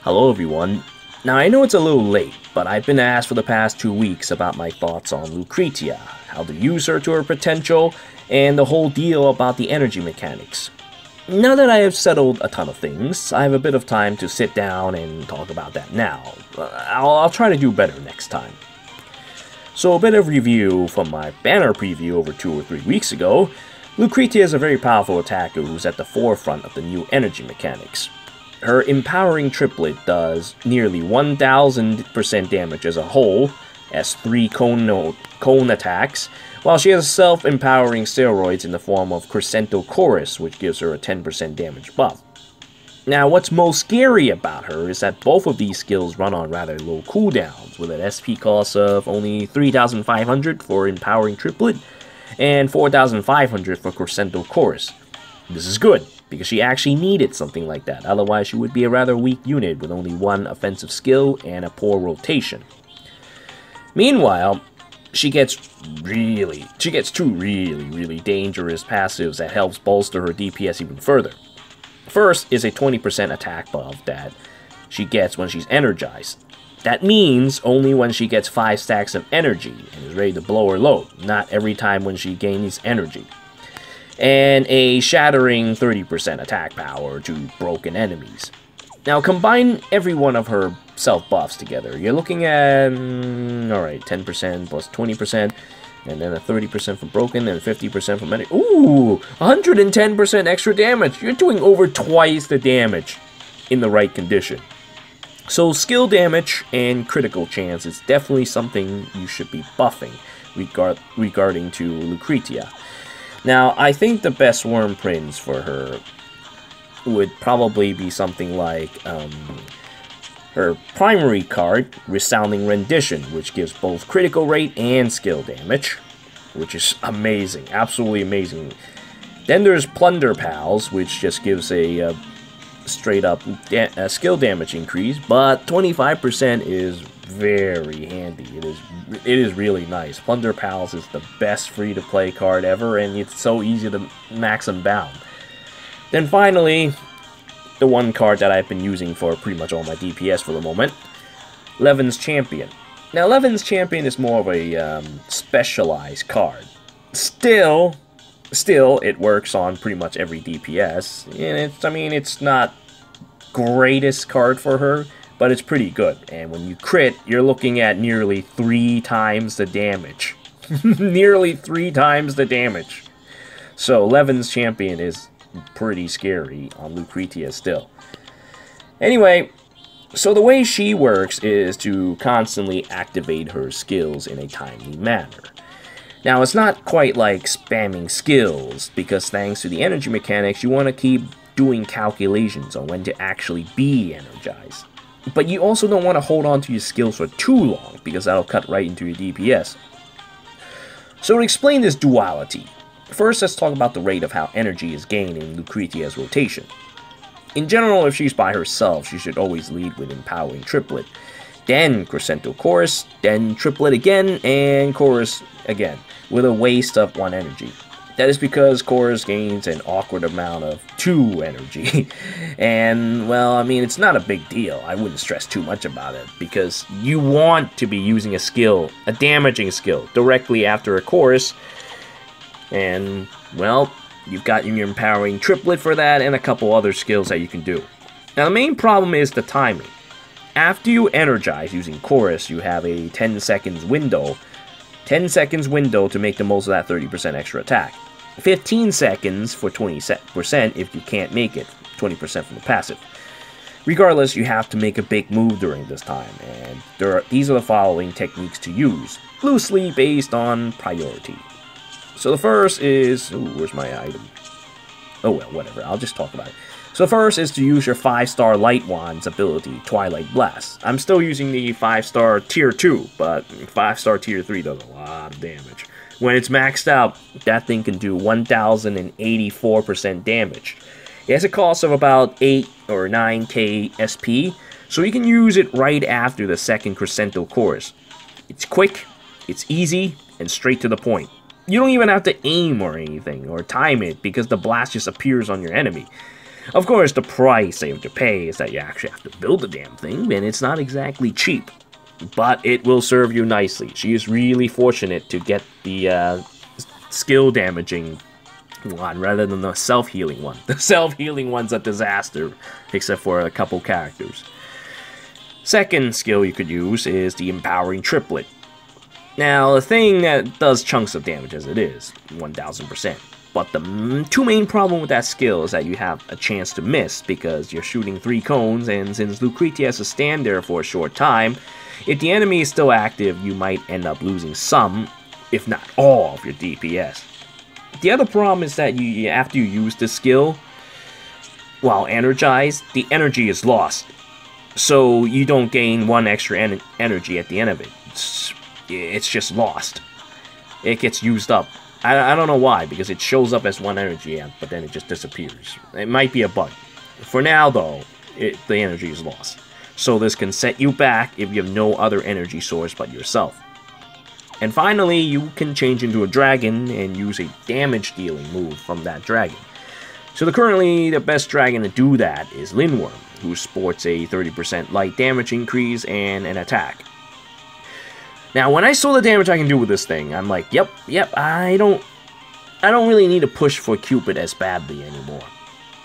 Hello everyone. Now I know it's a little late, but I've been asked for the past 2 weeks about my thoughts on Lucretia, how to use her to her potential, and the whole deal about the energy mechanics. Now that I have settled a ton of things, I have a bit of time to sit down and talk about that now. I'll try to do better next time. So a bit of review from my banner preview over 2 or 3 weeks ago. Lucretia is a very powerful attacker who's at the forefront of the new energy mechanics. Her Empowering Triplet does nearly 1000% damage as a whole, as 3 cone attacks, while she has self-empowering steroids in the form of Crescendo Chorus, which gives her a 10% damage buff. Now, what's most scary about her is that both of these skills run on rather low cooldowns, with an SP cost of only 3,500 for Empowering Triplet, and 4,500 for Crescendo Chorus. This is good, because she actually needed something like that, otherwise she would be a rather weak unit with only 1 offensive skill and a poor rotation. Meanwhile, she gets 2 really dangerous passives that helps bolster her DPS even further. First is a 20% attack buff that she gets when she's energized. That means only when she gets 5 stacks of energy and is ready to blow her load, not every time when she gains energy. And a shattering 30% attack power to broken enemies. Now combine every one of her self buffs together. You're looking at, alright, 10% plus 20%, and then a 30% for broken, and 50% for medic. Ooh, 110% extra damage. You're doing over twice the damage in the right condition. So skill damage and critical chance is definitely something you should be buffing regarding to Lucretia. Now, I think the best Wyrmprints for her would probably be something like her primary card, Resounding Rendition, which gives both critical rate and skill damage, which is amazing, absolutely amazing. Then there's Plunder Pals, which just gives a straight up skill damage increase, but 25% is very handy. It is really nice. Plunder Pals is the best free-to-play card ever, and it's so easy to max and bound. Then finally, the one card that I've been using for pretty much all my DPS for the moment, Levin's Champion. Now, Levin's Champion is more of a specialized card. Still, it works on pretty much every DPS, and it's not greatest card for her, but it's pretty good. And when you crit, you're looking at nearly 3 times the damage. Nearly 3 times the damage. So Levin's Champion is pretty scary on Lucretia still. Anyway, so the way she works is to constantly activate her skills in a timely manner. Now, it's not quite like spamming skills, because thanks to the energy mechanics, you want to keep doing calculations on when to actually be energized. But you also don't want to hold on to your skills for too long, because that'll cut right into your DPS. So to explain this duality, first let's talk about the rate of how energy is gained in Lucretia's rotation. In general, if she's by herself, she should always lead with Empowering Triplet, then Crescendo Chorus, then Triplet again, and Chorus again, with a waste of 1 energy. That is because Chorus gains an awkward amount of 2 energy. And, well, it's not a big deal. I wouldn't stress too much about it, because you want to be using a skill, a damaging skill, directly after a Chorus. And, well, you've got your Empowering Triplet for that, and a couple other skills that you can do. Now, the main problem is the timing. After you energize using Chorus, you have a 10 seconds window. 10 seconds window to make the most of that 30% extra attack. 15 seconds for 20% if you can't make it, 20% from the passive. Regardless, you have to make a big move during this time, and these are the following techniques to use, loosely based on priority. So the first is, where's my item? Oh well, whatever, I'll just talk about it. So the first is to use your 5-star Light Wand's ability, Twilight Blast. I'm still using the 5-star Tier 2, but 5-star Tier 3 does a lot of damage. When it's maxed out, that thing can do 1084% damage. It has a cost of about 8 or 9k SP, so you can use it right after the second Crescendo Chorus. It's quick, it's easy, and straight to the point. You don't even have to aim or anything, or time it, because the blast just appears on your enemy. Of course, the price they have to pay is that you actually have to build the damn thing, and it's not exactly cheap. But it will serve you nicely. She is really fortunate to get the skill damaging one rather than the self-healing one. The self-healing one's a disaster, except for a couple characters. Second skill you could use is the Empowering Triplet. Now, the thing that does chunks of damage as it is, 1000%. But the two main problem with that skill is that you have a chance to miss because you're shooting 3 cones, and since Lucretia has to stand there for a short time, if the enemy is still active, you might end up losing some, if not all, of your DPS. The other problem is that after you use this skill, while energized, the energy is lost. So you don't gain 1 extra energy at the end of it. It's just lost. It gets used up. I don't know why, because it shows up as 1 energy, but then it just disappears. It might be a bug. For now, though, the energy is lost. So this can set you back if you have no other energy source but yourself. And finally, you can change into a dragon and use a damage dealing move from that dragon. So currently, the best dragon to do that is Lindworm, who sports a 30% light damage increase and an attack. Now, when I saw the damage I can do with this thing, I'm like, yep, I don't really need to push for Cupid as badly anymore.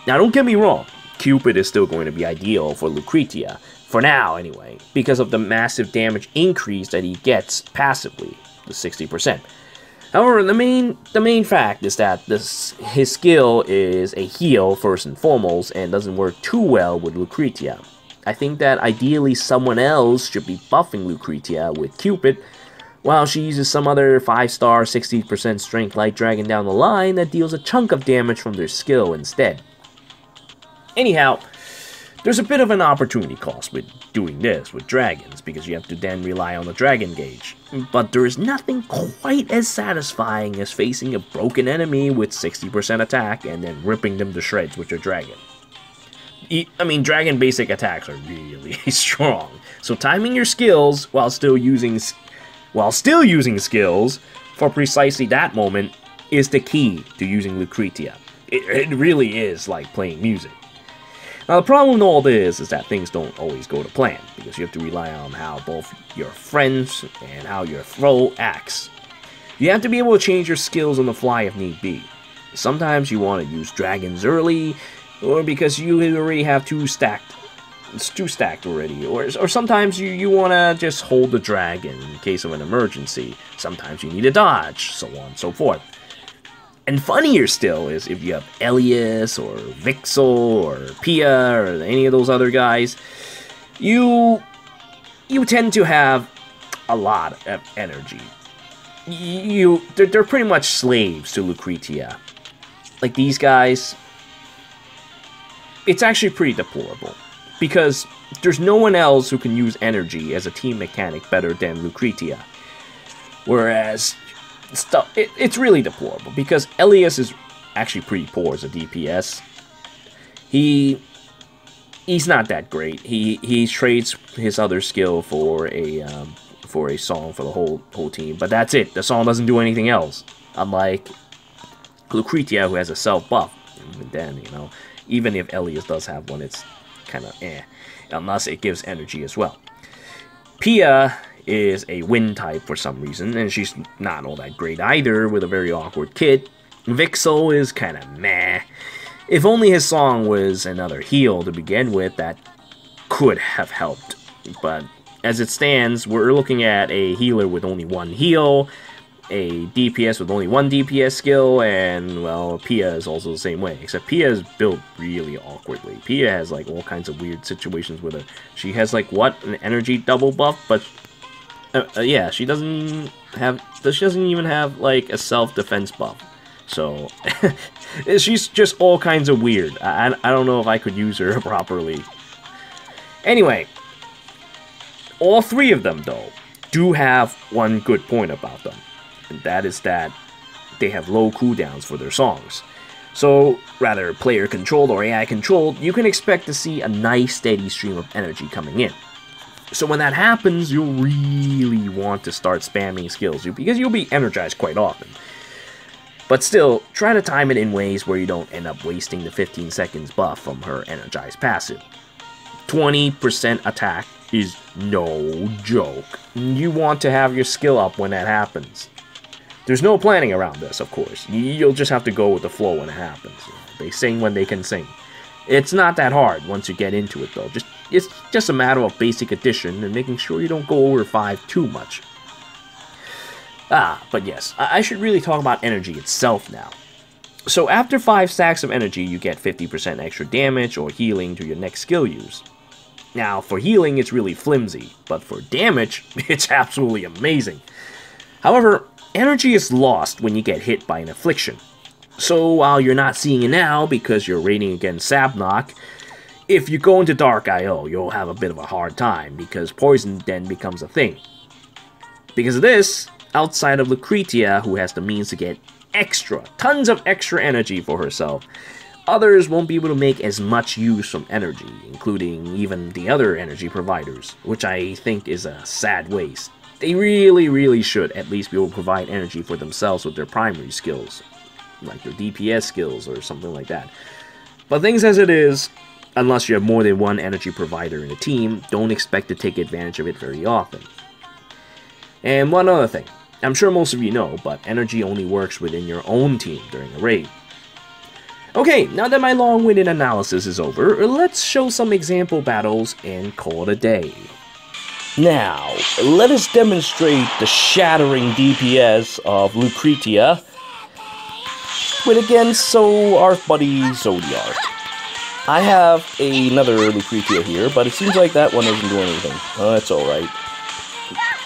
Now, don't get me wrong, Cupid is still going to be ideal for Lucretia, for now anyway, because of the massive damage increase that he gets passively, the 60%. However, the main fact is that his skill is a heal first and foremost, and doesn't work too well with Lucretia. I think that ideally someone else should be buffing Lucretia with Cupid, while she uses some other 5-star 60% strength light dragon down the line that deals a chunk of damage from their skill instead. Anyhow, there's a bit of an opportunity cost with doing this with dragons, because you have to then rely on the dragon gauge. But there is nothing quite as satisfying as facing a broken enemy with 60% attack and then ripping them to shreds with your dragon. I mean, dragon basic attacks are really strong, so timing your skills while still using skills for precisely that moment is the key to using Lucretia. It really is like playing music. Now, the problem with all this is that things don't always go to plan, because you have to rely on how both your friends and how your foe acts. You have to be able to change your skills on the fly if need be. Sometimes you want to use dragons early, or because you already have 2 stacked. It's 2 stacked already. Or sometimes you want to just hold the dragon in case of an emergency. Sometimes you need a dodge, so on and so forth. And funnier still is if you have Elias, or Vixel, or Pia, or any of those other guys, you tend to have a lot of energy. They're pretty much slaves to Lucretia. Like these guys, it's actually pretty deplorable, because there's no one else who can use energy as a team mechanic better than Lucretia. Whereas, it's really deplorable, because Elias is actually pretty poor as a DPS. He's not that great. He trades his other skill for a song for the whole team, but that's it. The song doesn't do anything else. Unlike Lucretia, who has a self buff, and then even if Elias does have one, it's kind of unless it gives energy as well. Pia is a wind type for some reason, and she's not all that great either, with a very awkward kit. Vixel is kind of meh. If only his song was another heal to begin with, that could have helped. But as it stands, we're looking at a healer with only 1 heal, a DPS with only 1 DPS skill, and, well, Pia is also the same way, except Pia is built really awkwardly. Pia has, like, all kinds of weird situations with her. She has, like, an energy double buff, but, yeah, she doesn't even have, like, a self-defense buff. So, she's just all kinds of weird. I don't know if I could use her properly. Anyway, all 3 of them, though, do have one good point about them. And that is that they have low cooldowns for their songs. So, rather player-controlled or AI-controlled, you can expect to see a nice steady stream of energy coming in. So when that happens, you'll really want to start spamming skills, because you'll be energized quite often. But still, try to time it in ways where you don't end up wasting the 15 seconds buff from her energized passive. 20% attack is no joke. You want to have your skill up when that happens. There's no planning around this, of course. You'll just have to go with the flow when it happens. They sing when they can sing. It's not that hard once you get into it, though. It's just a matter of basic addition and making sure you don't go over 5 too much. But yes, I should really talk about energy itself now. So after 5 stacks of energy, you get 50% extra damage or healing to your next skill use. Now, for healing, it's really flimsy, but for damage, it's absolutely amazing. However, energy is lost when you get hit by an affliction. So while you're not seeing it now because you're raiding against Sabnock, if you go into Dark IO, you'll have a bit of a hard time because poison then becomes a thing. Because of this, outside of Lucretia, who has the means to get tons of extra energy for herself, others won't be able to make as much use from energy, including even the other energy providers, which I think is a sad waste. They really should at least be able to provide energy for themselves with their primary skills, like their DPS skills or something like that. But things as it is, unless you have more than one energy provider in a team, don't expect to take advantage of it very often. And one other thing, I'm sure most of you know, but energy only works within your own team during a raid. Okay, now that my long-winded analysis is over, let's show some example battles and call it a day. Now, let us demonstrate the shattering DPS of Lucretia against our buddy Zodiark. I have another Lucretia here, but it seems like that one isn't doing anything. Oh, that's alright.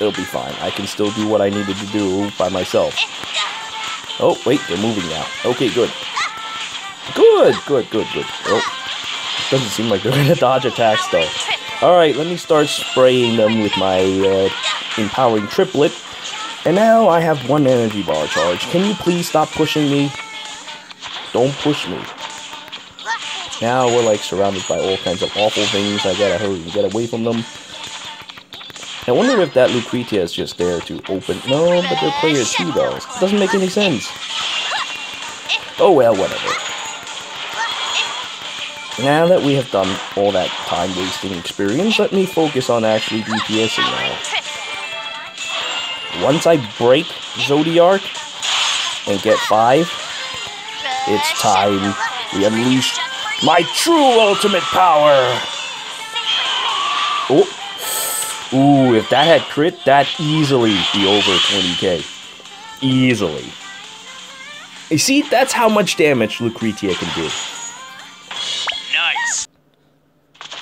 It'll be fine. I can still do what I needed to do by myself. Oh, wait, they're moving now. Okay, good. Good. Oh, doesn't seem like they're gonna dodge attacks, though. Alright, let me start spraying them with my Empowering Triplet. And now I have 1 energy bar charge. Can you please stop pushing me? Don't push me. Now we're like surrounded by all kinds of awful things. I gotta hurry and get away from them. I wonder if that Lucretia is just there to open... No, but they're player 2 though. It doesn't make any sense. Oh well, whatever. Now that we have done all that time-wasting experience, let me focus on actually DPSing now. Once I break Zodiark and get 5, it's time we unleash my true ultimate power! Oh! Ooh, if that had crit, that'd easily be over 20k. Easily. You see, that's how much damage Lucretia can do. Nice!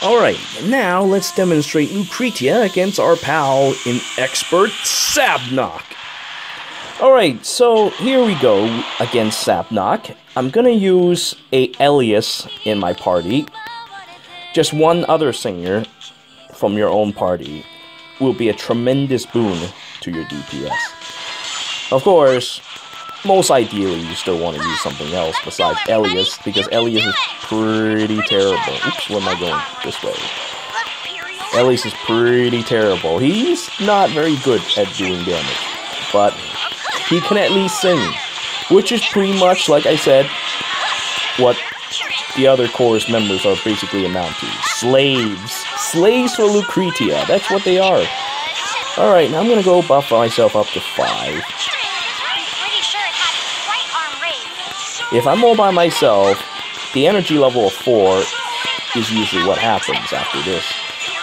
Alright, now let's demonstrate Lucretia against our pal in expert Sabnock. Alright, so here we go against Sabnock. I'm gonna use a Elias in my party. Just one other singer from your own party will be a tremendous boon to your DPS. Of course, most ideally you still want to use something else besides Elias, because Elias is pretty terrible. Oops, where am I going? This way. Elias is pretty terrible. He's not very good at doing damage, but he can at least sing, which is pretty much, like I said, what the other chorus members are basically amount to. Slaves. Slaves for Lucretia. That's what they are. Alright, now I'm gonna go buff myself up to 5. If I'm all by myself, the energy level of 4 is usually what happens after this.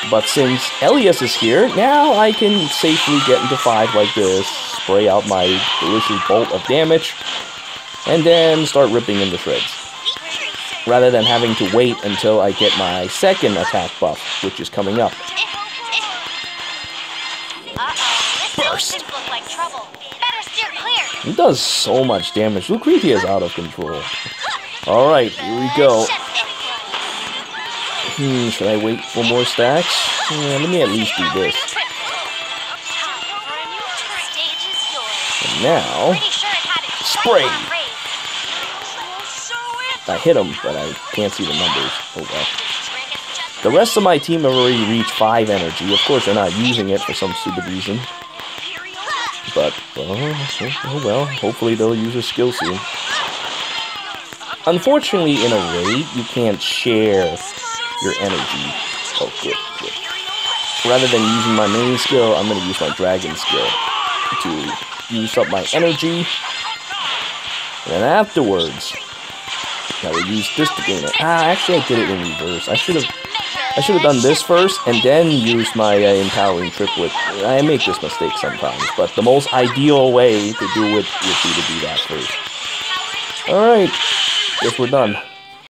But since Elias is here, now I can safely get into 5 like this, spray out my delicious bolt of damage, and then start ripping into shreds. Rather than having to wait until I get my second attack buff, which is coming up. Burst! It does so much damage. Lucretia is out of control. Alright, here we go. Should I wait for more stacks? Yeah, let me at least do this. And now, spray! I hit him, but I can't see the numbers. Oh well. The rest of my team have already reached 5 energy. Of course, they're not using it for some stupid reason. but oh well. Hopefully they'll use a skill soon. Unfortunately, in a raid, you can't share your energy. Oh, good, good. Rather than using my main skill, I'm going to use my dragon skill to use up my energy. And then afterwards, I will use this to gain it. Actually, I did it in reverse. I should have done this first and then used my Empowering Triplet. I make this mistake sometimes, but the most ideal way to do it would be to do that first. Alright, guess we're done.